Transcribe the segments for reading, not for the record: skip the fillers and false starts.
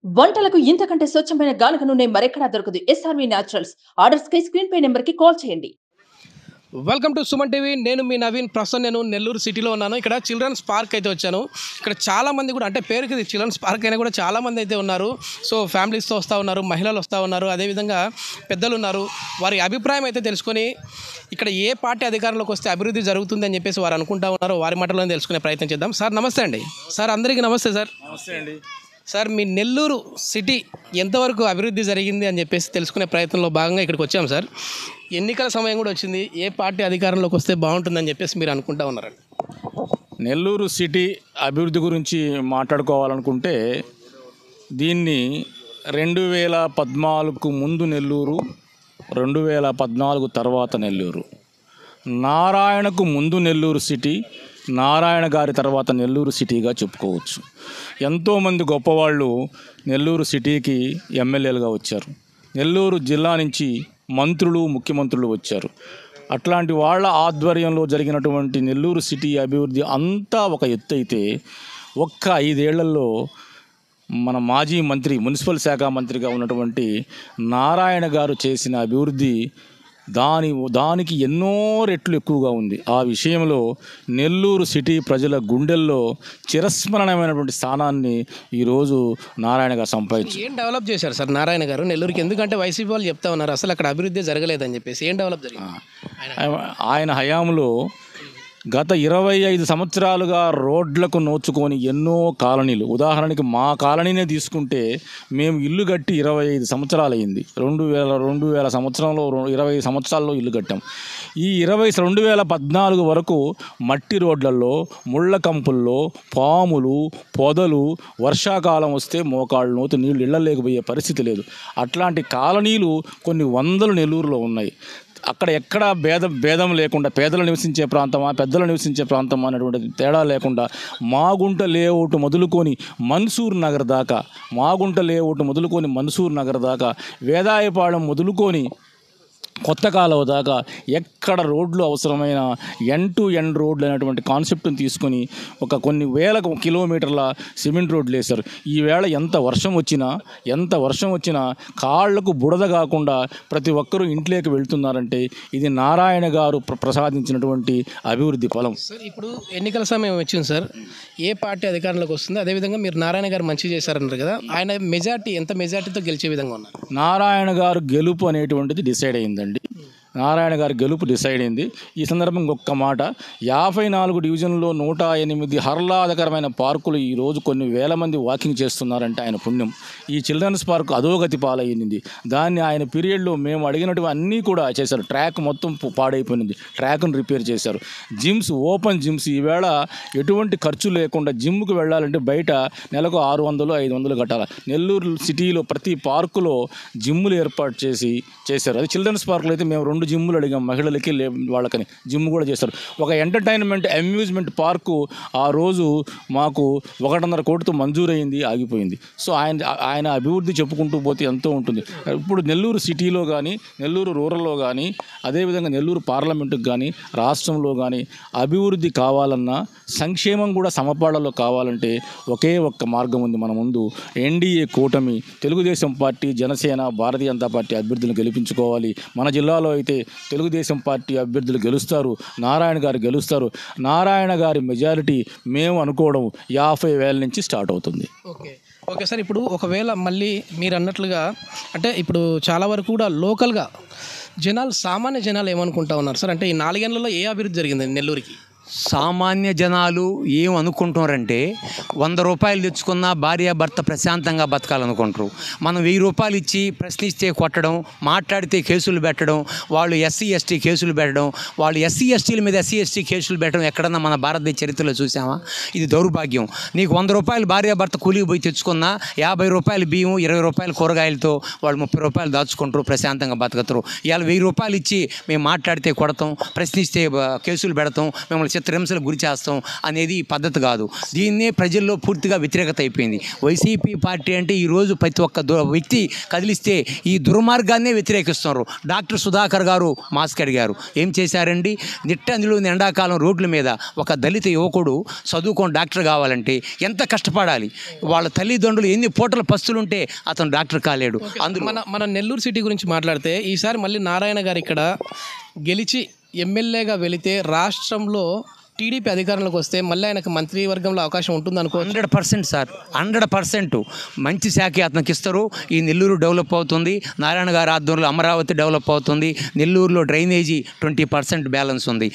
వంటలకు ఇంతకంటే స్వచ్ఛమైన గానుగ నూనె మరెక్కడా దొరకదు. SRV naturals. ఆర్డర్స్‌కై స్క్రీన్ పై నంబర్‌కి కాల్ చేయండి. Welcome to Suman TV. నేను మీ నవీన్. ప్రస్తుతం నేను నెల్లూరు సిటీలో ఉన్నాను. ఇక్కడ చిల్డ్రన్స్ పార్క్ అయితే వచ్చాను. ఇక్కడ చాలామంది కూడా, అంటే పేరుకి ఇది చిల్డ్రన్స్ పార్క్ అయినా కూడా చాలామంది అయితే ఉన్నారు. సో ఫ్యామిలీస్తో వస్తూ ఉన్నారు, మహిళలు వస్తూ ఉన్నారు, అదేవిధంగా పెద్దలు ఉన్నారు. వారి అభిప్రాయం అయితే తెలుసుకొని ఇక్కడ ఏ పార్టీ అధికారంలోకి వస్తే అభివృద్ధి జరుగుతుంది అని చెప్పేసి వారు అనుకుంటా ఉన్నారు. వారి మాటలను తెలుసుకునే ప్రయత్నం చేద్దాం. సార్ నమస్తే అండి. సార్ అందరికీ నమస్తే. సార్ నమస్తే అండి. సార్ మీ నెల్లూరు సిటీ ఎంతవరకు అభివృద్ధి జరిగింది అని చెప్పేసి తెలుసుకునే ప్రయత్నంలో భాగంగా ఇక్కడికి వచ్చాం సార్. ఎన్నికల సమయం కూడా వచ్చింది. ఏ పార్టీ అధికారంలోకి వస్తే బాగుంటుందని చెప్పేసి మీరు అనుకుంటా ఉన్నారండి? నెల్లూరు సిటీ అభివృద్ధి గురించి మాట్లాడుకోవాలనుకుంటే దీన్ని 2014కు ముందు నెల్లూరు, 2014 తర్వాత నెల్లూరు, నారాయణకు ముందు నెల్లూరు సిటీ, నారాయణ గారి తర్వాత నెల్లూరు సిటీగా చెప్పుకోవచ్చు. ఎంతోమంది గొప్పవాళ్ళు నెల్లూరు సిటీకి ఎమ్మెల్యేలుగా వచ్చారు. నెల్లూరు జిల్లా నుంచి మంత్రులు, ముఖ్యమంత్రులు వచ్చారు. అట్లాంటి వాళ్ళ ఆధ్వర్యంలో జరిగినటువంటి నెల్లూరు సిటీ అభివృద్ధి అంతా ఒక ఎత్తు అయితే, ఒక్క 5 ఏళ్లలో మన మాజీ మంత్రి, మున్సిపల్ శాఖ మంత్రిగా ఉన్నటువంటి నారాయణ గారు చేసిన అభివృద్ధి దానికి ఎన్నో రెట్లు ఎక్కువగా ఉంది. ఆ విషయంలో నెల్లూరు సిటీ ప్రజల గుండెల్లో చిరస్మరణమైనటువంటి స్థానాన్ని ఈరోజు నారాయణ గారు సంపాదించారు. ఏం డెవలప్ చేశారు సార్ నారాయణ గారు నెల్లూరుకి? ఎందుకంటే వైసీపీ వాళ్ళు చెప్తా ఉన్నారు అసలు అక్కడ అభివృద్ధి జరగలేదని చెప్పేసి. ఏం డెవలప్ జరిగింది ఆయన హయాంలో? గత 25 సంవత్సరాలుగా రోడ్లకు నోచుకొని ఎన్నో కాలనీలు, ఉదాహరణకి మా కాలనీనే తీసుకుంటే మేము ఇల్లు కట్టి 25 సంవత్సరాలు అయింది. 2000 సంవత్సరంలో 25 సంవత్సరాల్లో ఇల్లు కట్టాం. ఈ 2014 వరకు మట్టి రోడ్లలో, ముళ్ళ కంపుల్లో పాములు, పొదలు, వర్షాకాలం వస్తే మోకాళ్ళు నోతు నీళ్లు ఇళ్లలేకపోయే పరిస్థితి లేదు. అట్లాంటి కాలనీలు కొన్ని వందలు నెల్లూరులో ఉన్నాయి. అక్కడ ఎక్కడ భేదం లేకుండా, పేదలు నివసించే ప్రాంతమా, పెద్దలు నివసించే ప్రాంతమా అనేటువంటి తేడా లేకుండా మాగుంట లేఅవుట్ మొదలుకొని మన్సూర్ నగర్ దాకా, మన్సూర్ నగర్ దాకా, వేదాయపాళెం మొదలుకొని కొత్త కాలువ దాకా ఎక్కడ రోడ్లు అవసరమైన ఎండ్ టు ఎండ్ రోడ్లు అనేటువంటి కాన్సెప్ట్ని తీసుకొని కొన్ని వేల కిలోమీటర్ల సిమెంట్ రోడ్లు వేశారు. ఈవేళ ఎంత వర్షం వచ్చినా కాళ్లకు బుడద కాకుండా ప్రతి ఒక్కరూ ఇంట్లోకి వెళ్తున్నారంటే ఇది నారాయణ గారు ప్రసాదించినటువంటి అభివృద్ధి ఫలం. సార్ ఇప్పుడు ఎన్నికల సమయం వచ్చింది సార్. ఏ పార్టీ అధికారంలోకి వస్తుంది? అదేవిధంగా మీరు నారాయణ గారు మంచి చేశారన్నారు కదా, ఆయన ఎంత మెజార్టీతో గెలిచే విధంగా ఉన్నారు? నారాయణ గారు గెలుపు అనేటువంటిది డిసైడ్ అయిందండి. నారాయణ గారి గెలుపు డిసైడ్ అయింది. ఈ సందర్భంగా ఒక్క మాట, 54 డివిజన్లో 108 ఆహ్లాదకరమైన పార్కులు ఈరోజు కొన్ని వేల మంది వాకింగ్ చేస్తున్నారంటే ఆయన పుణ్యం. ఈ చిల్డ్రన్స్ పార్క్ అధోగతి పాలయ్యింది. దాన్ని ఆయన పీరియడ్లో మేము అడిగినటువంటి అన్నీ కూడా చేశారు. ట్రాక్ మొత్తం పాడైపోయింది, ట్రాక్ను రిపేర్ చేశారు. ఓపెన్ జిమ్స్ ఈవేళ ఎటువంటి ఖర్చు లేకుండా జిమ్కి వెళ్ళాలంటే బయట నెలకు 600-500 కట్టాలి. నెల్లూరు సిటీలో ప్రతి పార్కులో జిమ్ములు ఏర్పాటు చేశారు. అది చిల్డ్రన్స్ పార్కులో అయితే మేము 2 జిమ్ములు అడిగాం, మహిళలకి వాళ్ళకని జిమ్ కూడా చేస్తారు. ఒక ఎంటర్టైన్మెంట్ అమ్యూజ్మెంట్ పార్కు ఆ రోజు మాకు 1.5 కోటితో మంజూరైంది, ఆగిపోయింది. సో ఆయన అభివృద్ధి చెప్పుకుంటూ పోతే ఎంతో ఉంటుంది. ఇప్పుడు నెల్లూరు సిటీలో కానీ, నెల్లూరు రూరల్లో కానీ, అదేవిధంగా నెల్లూరు పార్లమెంటుకు కానీ, రాష్ట్రంలో కానీ అభివృద్ధి కావాలన్నా, సంక్షేమం కూడా సమపాళ్లలో కావాలంటే ఒకే ఒక్క మార్గం ఉంది మన ముందు. ఎన్డీఏ కూటమి, తెలుగుదేశం పార్టీ, జనసేన, భారతీయ జనతా పార్టీ అభ్యర్థులను గెలిపించుకోవాలి. మన జిల్లాలో అయితే తెలుగుదేశం పార్టీ అభ్యర్థులు గెలుస్తారు, నారాయణ గారు గెలుస్తారు. నారాయణ గారి మెజారిటీ మేము అనుకోవడం 50,000 నుంచి స్టార్ట్ అవుతుంది. Okay sir. ఇప్పుడు ఒకవేళ మళ్ళీ మీరు అన్నట్లుగా, అంటే ఇప్పుడు చాలా వరకు కూడా లోకల్గా సామాన్య జనాలు ఏమనుకుంటా ఉన్నారు సార్? అంటే ఈ 4 ఏళ్లలో ఏ అభివృద్ధి జరిగింది నెల్లూరుకి? సామాన్య జనాలు ఏం అనుకుంటున్నారంటే 100 రూపాయలు తెచ్చుకున్న భార్యాభర్త ప్రశాంతంగా బతకాలనుకుంటారు. మనం 1000 రూపాయలు ఇచ్చి ప్రశ్నిస్తే కొట్టడం, మాట్లాడితే కేసులు పెట్టడం, వాళ్ళు ఎస్సీ ఎస్టీ కేసులు పెట్టడం, వాళ్ళు ఎస్సీ ఎస్టీల మీద ఎస్సీ ఎస్టీ కేసులు పెట్టడం ఎక్కడన్నా మన భారతదేశ చరిత్రలో చూసామా? ఇది దౌర్భాగ్యం. నీకు 100 రూపాయలు భార్యాభర్త కూలికి పోయి తెచ్చుకున్నా 50 రూపాయలు బియ్యం, 20 రూపాయలు కూరగాయలతో వాళ్ళు 30 రూపాయలు దాచుకుంటారు, ప్రశాంతంగా బతకతారు. ఇవాళ 1000 రూపాయలు ఇచ్చి మేము మాట్లాడితే కొడతాం, ప్రశ్నిస్తే కేసులు పెడతాం, మిమ్మల్ని చిత్రహింసలకు గురి చేస్తాం అనేది పద్ధతి కాదు. దీన్నే ప్రజల్లో పూర్తిగా వ్యతిరేకత అయిపోయింది. వైసీపీ పార్టీ అంటే ఈరోజు ప్రతి ఒక్క వ్యక్తి కదిలిస్తే ఈ దుర్మార్గాన్నే వ్యతిరేకిస్తున్నారు. డాక్టర్ సుధాకర్ గారు మాస్క్ అడిగారు, ఏం చేశారండి? నిట్టందులో ఎండాకాలం రోడ్ల మీద ఒక దళిత యువకుడు చదువుకొని డాక్టర్ కావాలంటే ఎంత కష్టపడాలి? వాళ్ళ తల్లిదండ్రులు ఎన్ని పూటల పస్తులుంటే అతను డాక్టర్ కాలేడు. అందులో మన నెల్లూరు సిటీ గురించి మాట్లాడితే ఈసారి మళ్ళీ నారాయణ గారు ఇక్కడ గెలిచి ఎమ్మెల్యేగా వెళితే రాష్ట్రంలో టీడీపీ అధికారంలోకి వస్తే మళ్ళీ ఆయనకు మంత్రివర్గంలో అవకాశం ఉంటుంది అనుకో. 100% సార్, 100% మంచి శాఖ అతనికి ఇస్తారు. ఈ నెల్లూరు డెవలప్ అవుతుంది. నారాయణ గారి ఆధ్వర్యంలో అమరావతి డెవలప్ అవుతుంది. నెల్లూరులో డ్రైనేజీ 20% బ్యాలెన్స్ ఉంది.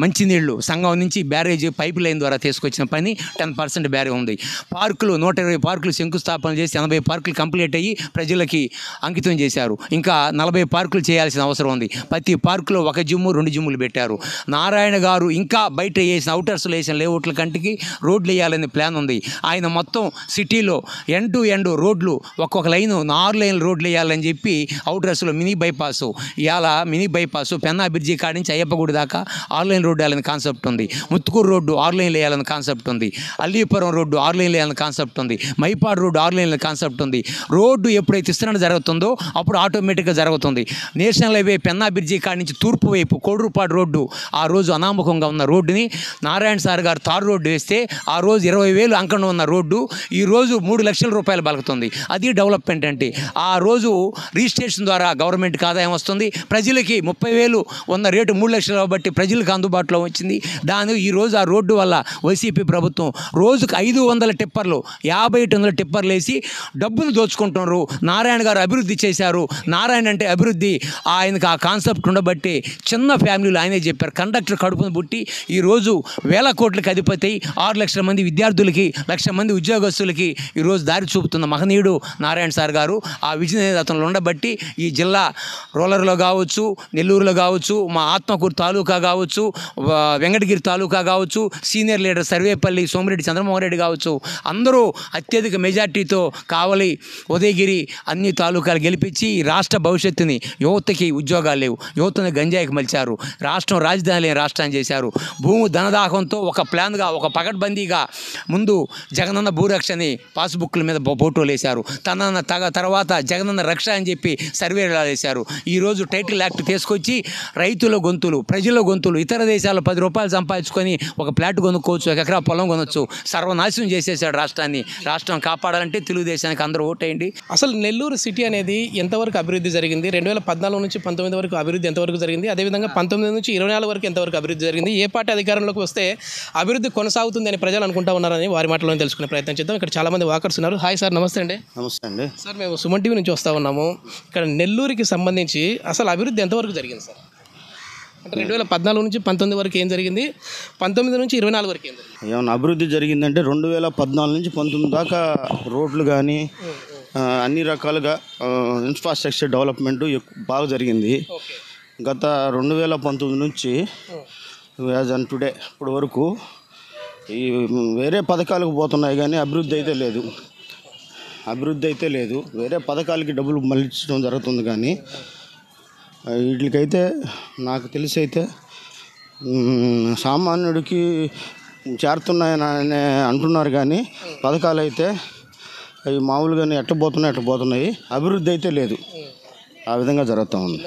మంచినీళ్ళు సంఘం నుంచి బ్యారేజ్ పైప్ లైన్ ద్వారా తీసుకొచ్చిన పని 10% బ్యారే ఉంది. పార్కులు 120 పార్కులు శంకుస్థాపన చేసి 80 పార్కులు కంప్లీట్ అయ్యి ప్రజలకి అంకితం చేశారు. ఇంకా 40 పార్కులు చేయాల్సిన అవసరం ఉంది. ప్రతి పార్కులో 1 జిమ్ము 2 జిమ్ములు పెట్టారు. నారాయణ గారు ఇంకా బయట వేసిన అవుటర్స్లో వేసిన లేఅవుట్ల కంటికి రోడ్లు వేయాలనే ప్లాన్ ఉంది. ఆయన మొత్తం సిటీలో ఎండ్ టు ఎండ్ రోడ్లు ఒక్కొక్క లైను 4 లైన్లు రోడ్లు వేయాలని చెప్పి అవుటర్స్లో మినీ బైపాస్ ఇవాళ మినీ బైపాస్ పెన్నా బ్రిడ్జి కాడి నుంచి అయ్యప్పగుడి దాకా 6 లైన్ రోడ్డు వేయాలని కాన్సెప్ట్ ఉంది. ముత్తుకూరు రోడ్డు 6 లైన్లు వేయాలని కాన్సెప్ట్ ఉంది. అల్లీపురం రోడ్డు 6 లైన్లు వేయాలని కాన్సెప్ట్ ఉంది. మైపాడు రోడ్డు 6 లైన్ల కాన్సెప్ట్ ఉంది. రోడ్డు ఎప్పుడైతే విస్తరణ జరుగుతుందో అప్పుడు ఆటోమేటిక్గా జరుగుతుంది. నేషనల్ హైవే పెన్నా బ్రిడ్జి కాడి నుంచి తూర్పు వైపు కోడూరుపాడు రోడ్డు ఆ రోజు అనామకంగా ఉన్న రోడ్డుని నారాయణ సార్ గారు తారు రోడ్డు వేస్తే ఆ రోజు 20,000 అంకణం ఉన్న రోడ్డు ఈరోజు 3 లక్షల రూపాయలు బలుకుతుంది. అది డెవలప్మెంట్ అంటే. ఆ రోజు రిజిస్ట్రేషన్ ద్వారా గవర్నమెంట్కి ఆదాయం వస్తుంది. ప్రజలకి 30,000 ఉన్న రేటు 3 లక్షలు కాబట్టి ప్రజలకు అందుబాటులో వచ్చింది. ఈరోజు ఆ రోడ్డు వల్ల వైసీపీ ప్రభుత్వం రోజుకు 500 టిప్పర్లు 50 టన్నుల టిప్పర్లు వేసి డబ్బును దోచుకుంటున్నారు. నారాయణ గారు అభివృద్ధి చేశారు. నారాయణ అంటే అభివృద్ధి. ఆయనకు ఆ కాన్సెప్ట్ ఉండబట్టి చిన్న ఫ్యామిలీలు ఆయనే చెప్పారు. కండక్టర్ కడుపును పుట్టి ఈరోజు 1,000 కోట్లకి అధిపతి 6 లక్షల మంది విద్యార్థులకి 1,00,000 మంది ఉద్యోగస్తులకి ఈరోజు దారి చూపుతున్న మహనీయుడు నారాయణ సార్ గారు. ఆ విజయ అతను ఉండబట్టి ఈ జిల్లా రూరల్లో కావచ్చు, నెల్లూరులో కావచ్చు, మా ఆత్మకూరు తాలూకా కావచ్చు, వెంకటగిరి తాలూకా కావచ్చు, సీనియర్ లీడర్ సర్వేపల్లి సోమిరెడ్డి చంద్రమోహన్ రెడ్డి కావచ్చు, అందరూ అత్యధిక మెజార్టీతో కావలి ఉదయగిరి అన్ని తాలూకాలు గెలిపించి రాష్ట్ర భవిష్యత్తుని యువతకి ఉద్యోగాలు లేవు, యువతని గంజాయికి మలిచారు. రాష్ట్రం రాజధాని లేని రాష్ట్రాన్ని చేశారు. భూమి ధనదాహంతో ఒక ప్లాన్గా ఒక పకడ్బందీగా ముందు జగనన్న భూరక్షని పాస్బుక్ల మీద ఫోటోలు వేశారు. తర్వాత జగనన్న రక్ష అని చెప్పి సర్వేలు వేశారు. ఈరోజు టైటిల్ యాక్ట్ తీసుకొచ్చి రైతుల గొంతులు ప్రజల గొంతులు ఇతర దేశాల్లో 10 రూపాయలు సంపాదించుకొని ఒక ప్లాట్ కొనుక్కోవచ్చు, 1 ఎకరా పొలం కొనొచ్చు. సర్వనాశనం చేసేసాడు రాష్ట్రాన్ని. రాష్ట్రం కాపాడాలంటే తెలుగుదేశానికి అందరూ ఓటేయండి. అసలు నెల్లూరు సిటీ అనేది ఎంతవరకు అభివృద్ధి జరిగింది? 2014 నుంచి 19 వరకు అభివృద్ధి ఎంతవరకు జరిగింది? అదేవిధంగా 19 నుంచి 24 వరకు ఎంతవరకు అభివృద్ధి జరిగింది? ఏ పార్టీ అధికారంలోకి వస్తే అభివృద్ధి కొనసాగుతుంది అని ప్రజలు అనుకుంటా ఉన్నారని వారి మాటలను తెలుసుకునే ప్రయత్నం చేద్దాం. ఇక్కడ చాలా మంది వాకర్స్ ఉన్నారు. హాయ్ సార్, నమస్తే అండి. నమస్తే అండి సార్, మేము సుమన్ టీవీ నుంచి వస్తూ ఉన్నాము. ఇక్కడ నెల్లూరుకి సంబంధించి అసలు అభివృద్ధి ఎంతవరకు జరిగింది సార్? అంటే 2014 నుంచి 19 వరకు ఏం జరిగింది, 19 నుంచి 24 వరకు ఏం జరిగింది? ఏమన్నా అభివృద్ధి జరిగిందంటే 2014 నుంచి 19 దాకా రోడ్లు కానీ అన్ని రకాలుగా ఇన్ఫ్రాస్ట్రక్చర్ డెవలప్మెంట్ బాగా జరిగింది. గత 2019 నుంచి యాజ్ అన్ టుడే ఇప్పటి వరకు ఈ వేరే పథకాలకు పోతున్నాయి కానీ అభివృద్ధి అయితే లేదు. వేరే పథకాలకి డబ్బులు మళ్ళించడం జరుగుతుంది కానీ వీటికైతే నాకు తెలిసి అయితే సామాన్యుడికి చేరుతున్నాయని అంటున్నారు కానీ పథకాలు అయితే అవి మామూలుగానే ఎట్ట పోతున్నాయి. అభివృద్ధి అయితే లేదు. ఆ విధంగా జరుగుతూ ఉంది.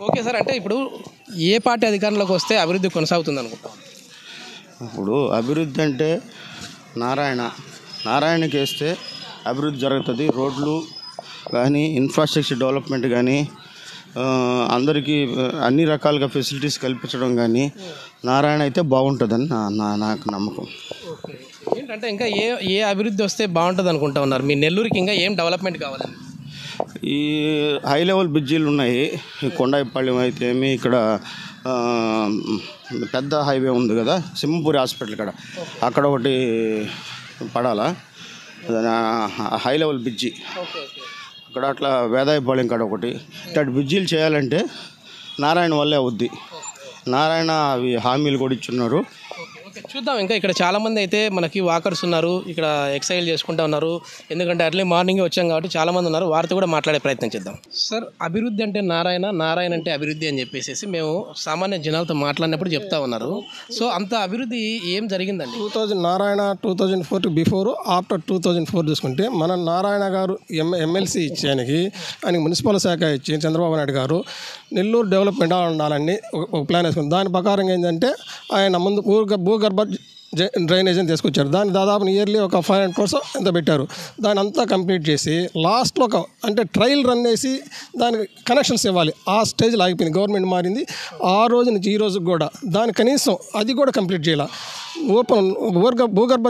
ఓకే సార్, అంటే ఇప్పుడు ఏ పార్టీ అధికారంలోకి వస్తే అభివృద్ధి కొనసాగుతుంది అనుకుంటాం? ఇప్పుడు అభివృద్ధి అంటే నారాయణకి వేస్తే అభివృద్ధి జరుగుతుంది. రోడ్లు కానీ ఇన్ఫ్రాస్ట్రక్చర్ డెవలప్మెంట్ కానీ అందరికీ అన్ని రకాలుగా ఫెసిలిటీస్ కల్పించడం కానీ నారాయణ అయితే బాగుంటుందని నాకు నమ్మకం. ఏంటంటే ఇంకా ఏ అభివృద్ధి వస్తే బాగుంటుంది అనుకుంటా ఉన్నారు? మీ నెల్లూరుకి ఇంకా ఏం డెవలప్మెంట్ కావాలని? ఈ హై లెవెల్ బ్రిడ్జీలు ఉన్నాయి. కొండాయిపాళ్యం అయితే ఏమి ఇక్కడ పెద్ద హైవే ఉంది కదా, సింహపూరి హాస్పిటల్ కాడ, అక్కడ ఒకటి పడాలా హై లెవెల్ బ్రిడ్జి. అక్కడ అట్లా వేదాయపాళ్యం కాడ ఒకటి ఇట్లాంటి బ్రిడ్జీలు చేయాలంటే నారాయణ వల్లే అవుద్ది. నారాయణ అవి హామీలు కూడా ఇచ్చున్నారు, చూద్దాం. ఇంకా ఇక్కడ చాలామంది అయితే మనకి వాకర్స్ ఉన్నారు, ఇక్కడ ఎక్సర్సైజ్ చేసుకుంటూ ఉన్నారు. ఎందుకంటే అర్లీ మార్నింగే వచ్చాం కాబట్టి చాలామంది ఉన్నారు, వారితో కూడా మాట్లాడే ప్రయత్నం చేద్దాం. సార్, అభివృద్ధి అంటే నారాయణ, నారాయణ అంటే అభివృద్ధి అని చెప్పేసి మేము సామాన్య జనాలతో మాట్లాడినప్పుడు చెప్తా ఉన్నారు. సో అంత అభివృద్ధి ఏం జరిగిందండి? 2004 బిఫోర్ ఆఫ్టర్ 2004 చూసుకుంటే మన నారాయణ గారు ఎమ్మెల్సీ ఇచ్చి ఆయనకి మున్సిపల్ శాఖ ఇచ్చి చంద్రబాబు నాయుడు గారు నెల్లూరు డెవలప్మెంట్ ఉండాలని ఒక ప్లాన్ వేసుకుంది. దాని ప్రకారం ఏంటంటే ఆయన ముందు భూగర్భ డ్రైనేజ్ అని తీసుకొచ్చారు. దాన్ని దాదాపు ఇయర్లీ ఒక 500 crores ఎంత పెట్టారు. దాని అంతా కంప్లీట్ చేసి లాస్ట్లో అంటే ట్రయల్ రన్ వేసి దానికి కనెక్షన్స్ ఇవ్వాలి. ఆ స్టేజ్లో ఆగిపోయింది. గవర్నమెంట్ మారింది. ఆ రోజు నుంచి ఈ రోజుకి కూడా దాని కనీసం అది కూడా కంప్లీట్ చేయాలి. భూగర్భ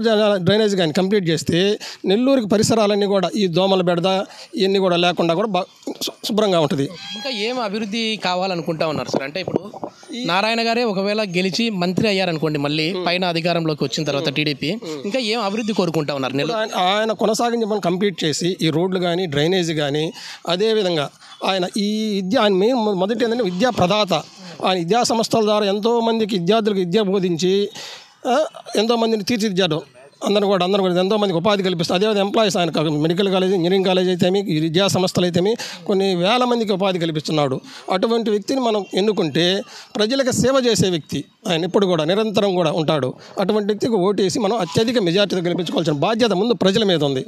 డ్రైనేజ్ కానీ కంప్లీట్ చేస్తే నెల్లూరుకి పరిసరాలన్నీ కూడా ఈ దోమల బెడద ఇవన్నీ కూడా లేకుండా కూడా శుభ్రంగా ఉంటుంది. ఇంకా ఏం అభివృద్ధి కావాలనుకుంటా ఉన్నారు సార్? అంటే ఇప్పుడు నారాయణ గారే ఒకవేళ గెలిచి మంత్రి అయ్యారనుకోండి, మళ్ళీ పైన అధికారంలోకి వచ్చిన తర్వాత టీడీపీ, ఇంకా ఏం అభివృద్ధి కోరుకుంటా ఉన్నారు? ఆయన కొనసాగించి మనం కంప్లీట్ చేసి ఈ రోడ్లు కానీ డ్రైనేజ్ కానీ, అదేవిధంగా ఆయన ఆయన మెయిన్ మొదటి ఏంటంటే విద్యా ప్రదాత. ఆయన విద్యా సంస్థల ద్వారా ఎంతోమందికి విద్యార్థులకు విద్య బోధించి ఎంతోమందిని తీర్చిదిద్దారు. అందరూ కూడా ఎంతోమందికి ఉపాధి కల్పిస్తారు. అదేవిధంగా ఎంప్లాయీస్ ఆయన మెడికల్ కాలేజ్, ఇంజనీరింగ్ కాలేజ్ అయితేమి, విద్యా సంస్థలు అయితేమి కొన్ని వేల మందికి ఉపాధి కల్పిస్తున్నాడు. అటువంటి వ్యక్తిని మనం ఎన్నుకుంటే ప్రజలకు సేవ చేసే వ్యక్తి ఆయన ఎప్పుడు కూడా నిరంతరం కూడా ఉంటాడు. అటువంటి వ్యక్తికి ఓటేసి మనం అత్యధిక మెజార్టీతో గెలిపించుకోవాల్సిన బాధ్యత ముందు ప్రజల మీద ఉంది.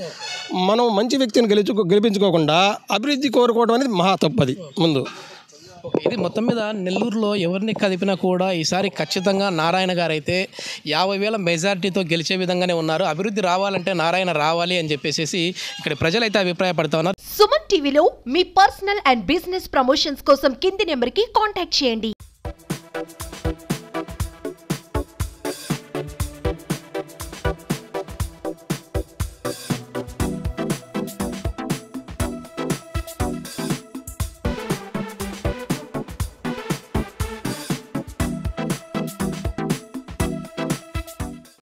మనం మంచి వ్యక్తిని గెలిపించుకోకుండా అభివృద్ధి కోరుకోవడం అనేది మహా తప్పది ముందు. ఇది మొత్తం మీద నెల్లూరులో ఎవరిని కదిపినా కూడా ఈసారి ఖచ్చితంగా నారాయణ గారు అయితే 50,000 మెజార్టీతో గెలిచే విధంగానే ఉన్నారు. అభివృద్ధి రావాలంటే నారాయణ రావాలి అని చెప్పేసి ఇక్కడ ప్రజలైతే అభిప్రాయపడతా ఉన్నారు. సుమన్ టీవీలో మీ పర్సనల్ అండ్ బిజినెస్ ప్రమోషన్స్ కోసం కింది నెంబర్కి కాంటాక్ట్ చేయండి.